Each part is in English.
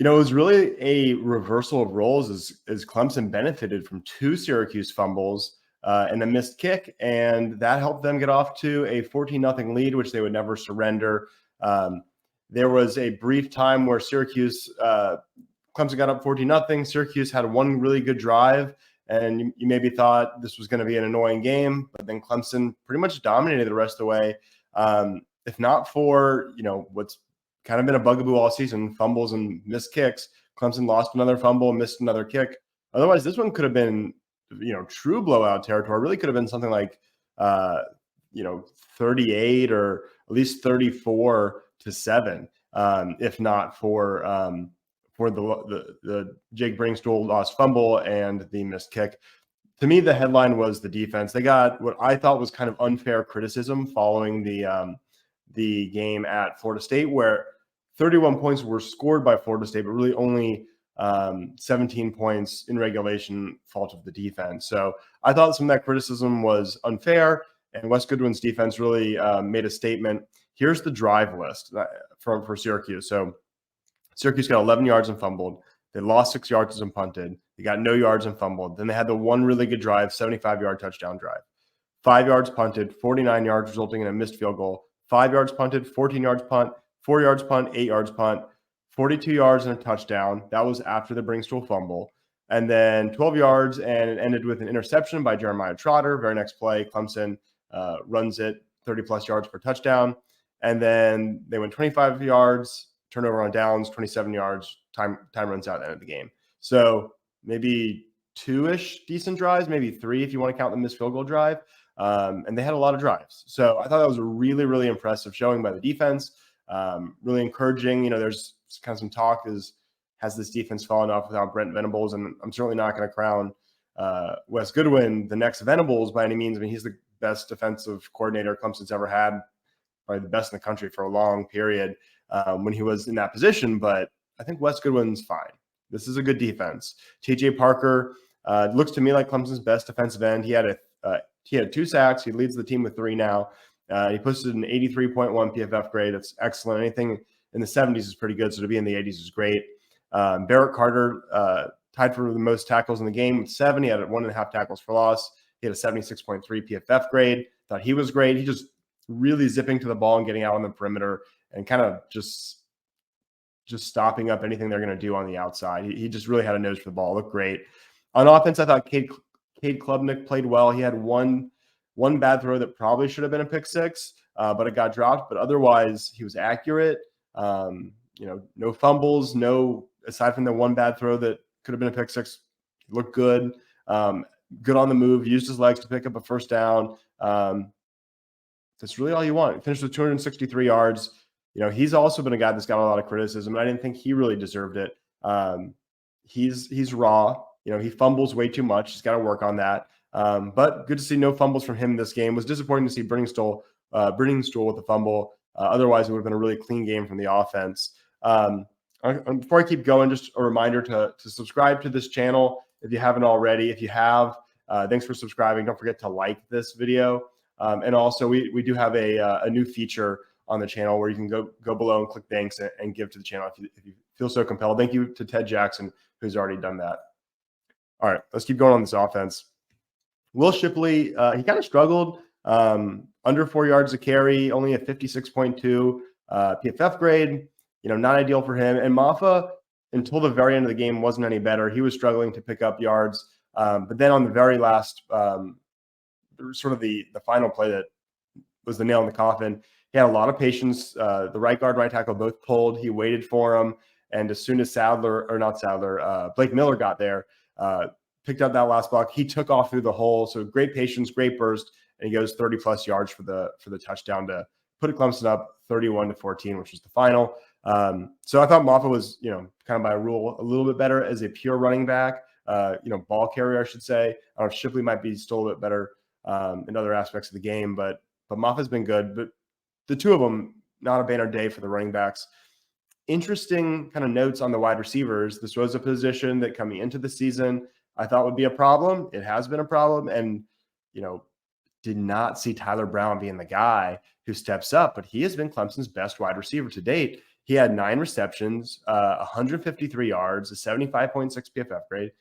It was really a reversal of roles as Clemson benefited from 2 Syracuse fumbles and a missed kick, and that helped them get off to a 14-0 lead, which they would never surrender. There was a brief time where Clemson got up 14-0. Syracuse had one really good drive, and you maybe thought this was going to be an annoying game, but then Clemson pretty much dominated the rest of the way. If not for, what's kind of been a bugaboo all season, fumbles and missed kicks, Clemson lost another fumble and missed another kick. Otherwise, this one could have been, true blowout territory. It really could have been something like, 38 or at least 34-7, if not for the Jake Bringstool lost fumble and the missed kick. To me, the headline was the defense. They got what I thought was kind of unfair criticism following the game at Florida State, where 31 points were scored by Florida State, but really only 17 points in regulation, fault of the defense. So I thought some of that criticism was unfair, and Wes Goodwin's defense really made a statement. Here's the drive list for Syracuse. So Syracuse got 11 yards and fumbled. They lost 6 yards and punted. They got no yards and fumbled. Then they had the one really good drive, 75-yard touchdown drive. 5 yards punted, 49 yards, resulting in a missed field goal. 5 yards punted, 14 yards punt, 4 yards punt, 8 yards punt, 42 yards and a touchdown. That was after the Bringstool fumble. And then 12 yards, and it ended with an interception by Jeremiah Trotter. Very next play, Clemson runs it 30-plus yards per touchdown. And then they went 25 yards, turnover on downs, 27 yards, time runs out, end of the game. So maybe 2-ish decent drives, maybe 3 if you want to count the missed field goal drive. And they had a lot of drives. So I thought that was a really, really impressive showing by the defense. Really encouraging. There's kind of some talk has this defense fallen off without Brent Venables? And I'm certainly not going to crown Wes Goodwin the next Venables by any means. I mean, he's the best defensive coordinator Clemson's ever had, probably the best in the country for a long period when he was in that position. But I think Wes Goodwin's fine. This is a good defense. TJ Parker looks to me like Clemson's best defensive end. He had 2 sacks. He leads the team with 3 now. He posted an 83.1 PFF grade. That's excellent. Anything in the 70s is pretty good, so to be in the 80s is great. Barrett Carter tied for the most tackles in the game with 7. He had 1.5 tackles for loss. He had a 76.3 PFF grade. Thought he was great. He just really zipping to the ball and getting out on the perimeter and kind of just stopping up anything they're going to do on the outside. He just really had a nose for the ball. Looked great. On offense, I thought Cade Klubnik played well. He had one bad throw that probably should have been a pick 6, but it got dropped. But otherwise, he was accurate. No fumbles, aside from the one bad throw that could have been a pick 6. He looked good. Good on the move. Used his legs to pick up a first down. That's really all you want. He finished with 263 yards. He's also been a guy that's got a lot of criticism, and I didn't think he really deserved it. He's raw. He fumbles way too much. He's got to work on that. But good to see no fumbles from him this game. It was disappointing to see Bringstool with a fumble. Otherwise, it would have been a really clean game from the offense. Before I keep going, just a reminder to subscribe to this channel if you haven't already. If you have, thanks for subscribing. Don't forget to like this video. And also, we do have a new feature on the channel where you can go below and click thanks and give to the channel if you feel so compelled. Thank you to Ted Jackson, who's already done that. All right, let's keep going on this offense. Will Shipley, he kind of struggled. Under 4 yards a carry, only a 56.2 PFF grade. Not ideal for him. And Maffa, until the very end of the game, wasn't any better. He was struggling to pick up yards. But then on the very last, sort of the final play that was the nail in the coffin, he had a lot of patience. The right guard, right tackle both pulled. He waited for him. And as soon as Blake Miller got there, picked up that last block, he took off through the hole. So great patience, great burst, and he goes 30-plus yards for the touchdown to put Clemson up 31-14, which was the final. So I thought Maffa was, kind of by rule, a little bit better as a pure running back, ball carrier, I should say. I don't know if Shipley might be still a bit better in other aspects of the game, but Maffa's been good. But the two of them, not a banner day for the running backs. Interesting kind of notes on the wide receivers. This was a position that coming into the season I thought would be a problem. It has been a problem, and did not see Tyler Brown being the guy who steps up, but he has been Clemson's best wide receiver to date. He had 9 receptions, 153 yards, a 75.6 PFF grade.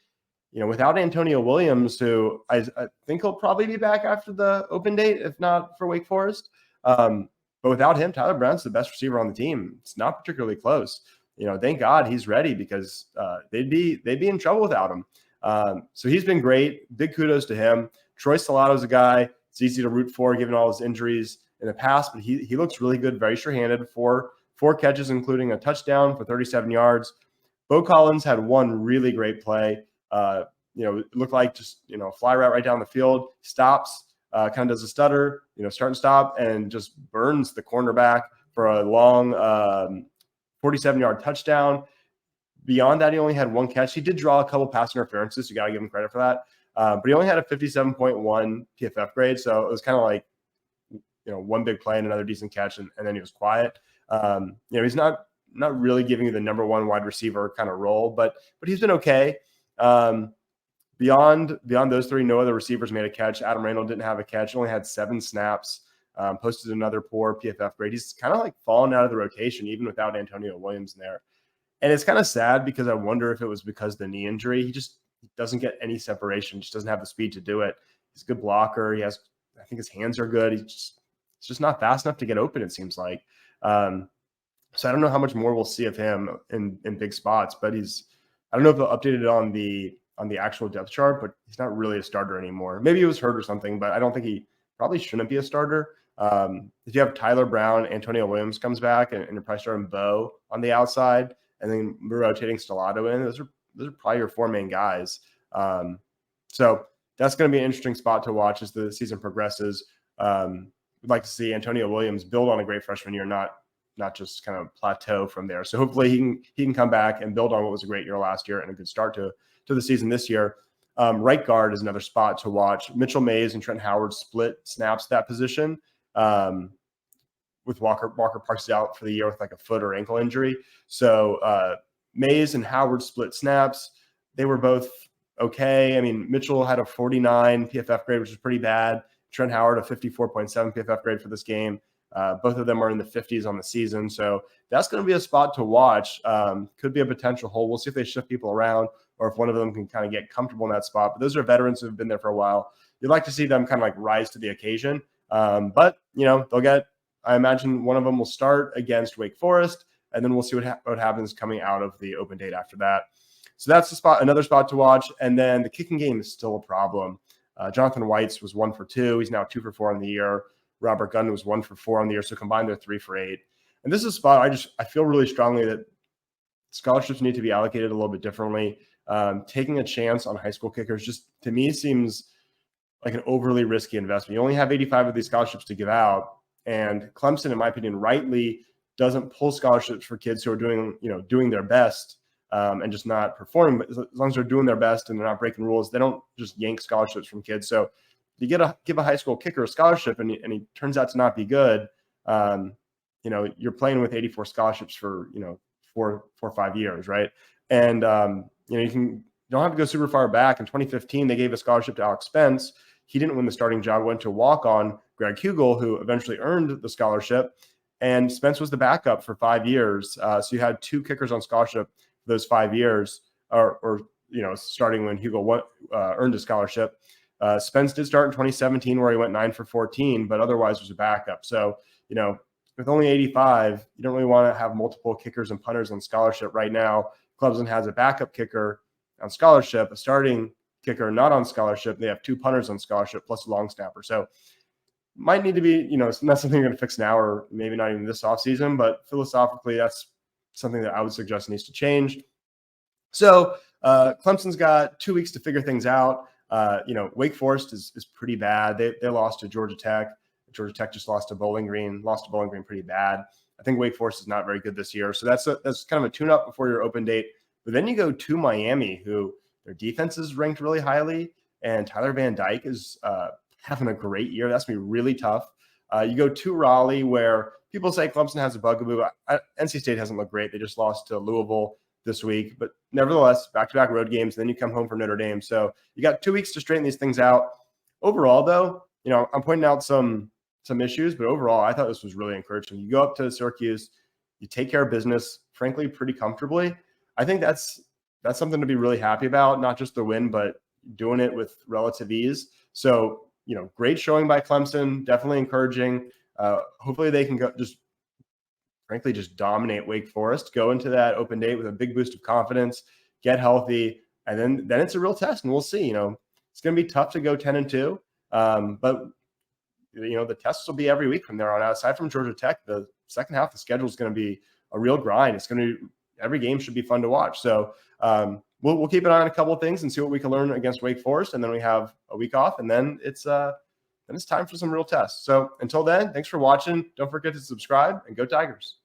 Without Antonio Williams, who I think he'll probably be back after the open date, if not for Wake Forest. But without him, Tyler Brown's the best receiver on the team. It's not particularly close. Thank God he's ready, because they'd be in trouble without him. So he's been great. Big kudos to him. Troy Salato's a guy it's easy to root for, given all his injuries in the past, but he looks really good, very sure-handed. Four catches, including a touchdown for 37 yards. Bo Collins had one really great play. It looked like just, fly route right down the field, stops, kind of does a stutter, start and stop, and just burns the cornerback for a long 47-yard touchdown. Beyond that, he only had one catch. He did draw a couple pass interferences. You got to give him credit for that. But he only had a 57.1 PFF grade. So it was kind of like, one big play and another decent catch, and then he was quiet. He's not really giving you the number one wide receiver kind of role, but he's been okay. Beyond those three, no other receivers made a catch. Adam Randall didn't have a catch, only had 7 snaps, posted another poor PFF grade. He's kind of like fallen out of the rotation, even without Antonio Williams in there. And it's kind of sad, because I wonder if it was because of the knee injury. He doesn't get any separation, just doesn't have the speed to do it. He's a good blocker. I think his hands are good. It's just not fast enough to get open, it seems like. So I don't know how much more we'll see of him in big spots, but I don't know if they'll update it on the actual depth chart, but he's not really a starter anymore. Maybe he was hurt or something, but I don't think he probably shouldn't be a starter. If you have Tyler Brown, Antonio Williams comes back, and you're probably starting Bo on the outside, and then rotating Stellato in, those are probably your 4 main guys. So that's going to be an interesting spot to watch as the season progresses. We'd like to see Antonio Williams build on a great freshman year, not just kind of plateau from there. So hopefully he can come back and build on what was a great year last year and a good start to the season this year. Right guard is another spot to watch. Mitchell Mays and Trent Howard split snaps at that position, with Walker Parks out for the year with like a foot or ankle injury. So Mays and Howard split snaps. They were both okay. I mean, Mitchell had a 49 PFF grade, which is pretty bad. Trent Howard, a 54.7 PFF grade for this game. Both of them are in the 50s on the season. So that's going to be a spot to watch. Could be a potential hole. We'll see if they shift people around, or if one of them can kind of get comfortable in that spot. But those are veterans who have been there for a while. You'd like to see them kind of like rise to the occasion. But, they'll get, I imagine one of them will start against Wake Forest, and then we'll see what happens coming out of the open date after that. So that's another spot to watch. And then the kicking game is still a problem. Jonathan White's was 1 for 2. He's now 2 for 4 on the year. Robert Gunn was 1 for 4 on the year. So combined, they're 3 for 8. And this is a spot I feel really strongly that scholarships need to be allocated a little bit differently. Taking a chance on high school kickers just, to me, seems like an overly risky investment. You only have 85 of these scholarships to give out. And Clemson, in my opinion, rightly doesn't pull scholarships for kids who are doing their best and just not performing. But as long as they're doing their best and they're not breaking rules, they don't just yank scholarships from kids. So you give a high school kicker a scholarship and he turns out to not be good, you're playing with 84 scholarships for 4 or 5 years, right? And you don't have to go super far back. In 2015, they gave a scholarship to Alex Spence. He didn't win the starting job, went to walk-on Greg Hugel, who eventually earned the scholarship. And Spence was the backup for 5 years. So you had 2 kickers on scholarship for those 5 years, or starting when Hugel earned a scholarship. Spence did start in 2017 where he went 9 for 14, but otherwise was a backup. So, with only 85, you don't really want to have multiple kickers and punters on scholarship right now. Clemson has a backup kicker on scholarship, a starting kicker not on scholarship. They have 2 punters on scholarship plus a long snapper. So might need to be, it's not something you're going to fix now, or maybe not even this offseason, but philosophically, that's something that I would suggest needs to change. So Clemson's got 2 weeks to figure things out. Wake Forest is pretty bad. They lost to Georgia Tech. Georgia Tech just lost to Bowling Green pretty bad. I think Wake Forest is not very good this year. So that's kind of a tune-up before your open date. But then you go to Miami, who their defense is ranked really highly, and Tyler Van Dyke is having a great year. That's going to be really tough. You go to Raleigh, where people say Clemson has a bugaboo. NC State hasn't looked great. They just lost to Louisville this week. But nevertheless, back-to-back road games, then you come home for Notre Dame. So you got 2 weeks to straighten these things out. Overall, though, I'm pointing out some issues, but overall, I thought this was really encouraging. You go up to Syracuse, You take care of business, frankly, pretty comfortably. I think that's something to be really happy about, not just the win, but doing it with relative ease. So, great showing by Clemson, definitely encouraging. Hopefully they can frankly, just dominate Wake Forest, go into that open date with a big boost of confidence, get healthy, and then it's a real test, and we'll see. It's going to be tough to go 10-2, but the tests will be every week from there on out. Aside from Georgia Tech, the second half of the schedule is going to be a real grind. It's going to every game should be fun to watch. So we'll keep an eye on a couple of things and see what we can learn against Wake Forest, and then we have a week off, and then it's time for some real tests. So until then, thanks for watching. Don't forget to subscribe, and go Tigers.